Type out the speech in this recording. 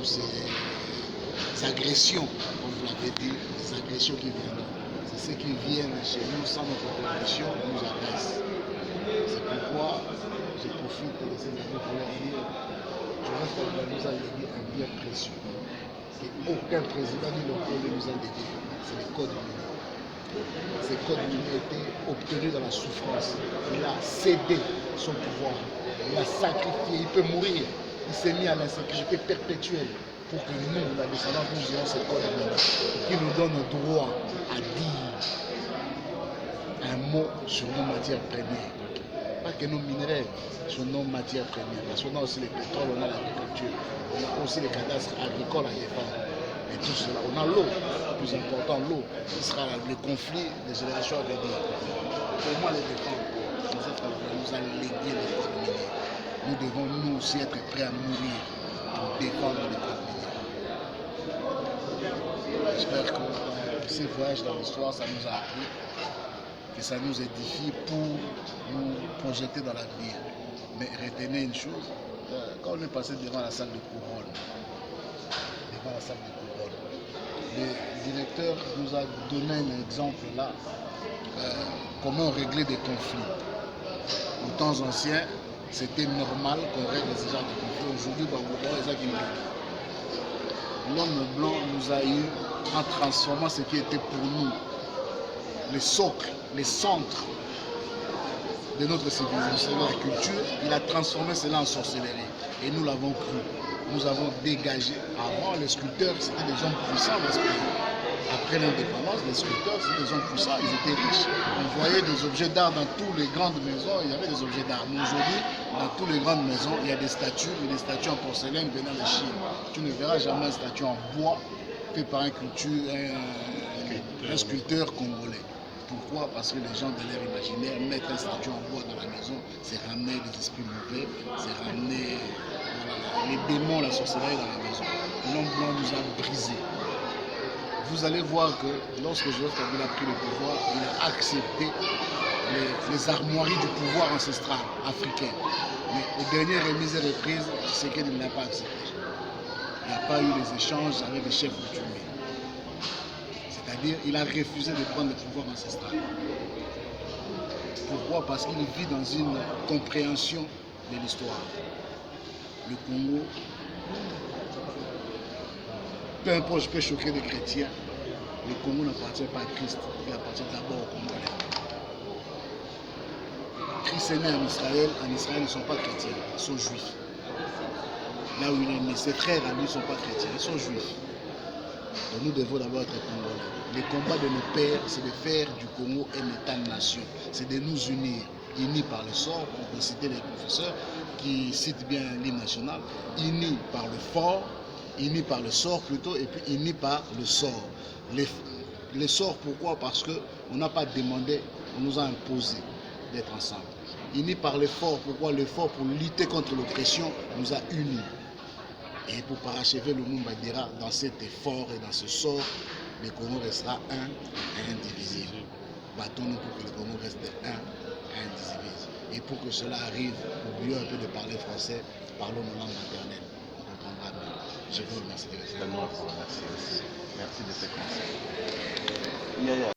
ces agressions, comme vous l'avez dit, des agressions qui viennent. C'est ceux qui viennent chez nous sans notre permission nous agressent. C'est pourquoi je profite de ces années pour leur dire Joseph Kabila nous a légué un bien précieux. Et aucun président ni local ne nous a légué. C'est le code minier. Ces codes miniers étaient obtenus dans la souffrance. Il a cédé son pouvoir. Il a sacrifié. Il peut mourir. Il s'est mis à l'insécurité perpétuelle pour que nous, la descendance, nous ayons ces codes miniers qui nous donnent le droit à dire un mot sur nos matières premières. Pas que nos minerais, sur nos matières premières. Parce qu'on a aussi le pétrole, on a l'agriculture, on a aussi les cadastres agricoles à défendre. Et tout cela, on a l'eau, le plus important, l'eau, qui sera le conflit des générations à venir. Pour moi, les défendre, Joseph Kabila nous a légué les codes miniers. Nous devons nous aussi être prêts à mourir pour défendre les codes miniers. J'espère que ces voyages dans l'histoire, ça nous a appris, que ça nous édifie pour nous projeter dans l'avenir. Mais retenez une chose, quand on est passé devant la salle de couronne, le directeur nous a donné un exemple là, comment régler des conflits. Aux temps anciens, c'était normal qu'on règle ce genre de conflits. Aujourd'hui, l'homme blanc nous a eu en transformant ce qui était pour nous les socles, les centres de notre civilisation, de notre culture. Il a transformé cela en sorcellerie. Et nous l'avons cru. Nous avons dégagé. Avant, les sculpteurs, c'était des hommes puissants dans ce pays. Après l'indépendance, les sculpteurs, c'était des hommes puissants, ils étaient riches. On voyait des objets d'art dans toutes les grandes maisons, il y avait des objets d'art. Mais aujourd'hui, dans toutes les grandes maisons, il y a des statues, et des statues en porcelaine venant de Chine. Tu ne verras jamais une statue en bois fait par un sculpteur congolais. Pourquoi? Parce que les gens de leur imaginaire mettent un statut en bois dans la maison, c'est ramener des esprits mauvais, c'est ramener les démons, la sorcellerie dans la maison. L'homme blanc nous a brisés. Vous allez voir que lorsque Joseph Kabila a pris le pouvoir, il a accepté les armoiries du pouvoir ancestral africain. Mais aux dernières remises et reprises, c'est qu'il n'a pas accepté. Il n'y a pas eu les échanges avec les chefs coutumiers. C'est-à-dire qu'il a refusé de prendre le pouvoir ancestral. Pourquoi? Parce qu'il vit dans une compréhension de l'histoire. Le Congo, peu importe, je peux choquer des chrétiens, le Congo n'appartient pas à Christ, il appartient d'abord aux Congolais. Christ est né en Israël ils ne sont pas chrétiens, ils sont juifs. Là où il est né, ses frères à lui ne sont pas chrétiens, ils sont juifs. Donc nous devons d'abord être Congolais. Le combat de nos pères, c'est de faire du Congo un État-nation, c'est de nous unir, unis par le sort, on peut citer les professeurs qui citent bien l'hymne national, unis par le fort, unis par le sort plutôt, et puis unis par le sort. Les sorts, pourquoi? Parce qu'on n'a pas demandé, on nous a imposé d'être ensemble. Unis par l'effort, pourquoi? L'effort pour lutter contre l'oppression nous a unis. Et pour parachever le monde Badira, dans cet effort et dans ce sort, le Congo restera un et indivisible. Battons-nous pour que le Congo reste un et indivisible. Et pour que cela arrive, oublions un peu de parler français, parlons nos langues maternelles. On comprendra mieux. Je vous remercie de rester. Merci de ces conseils.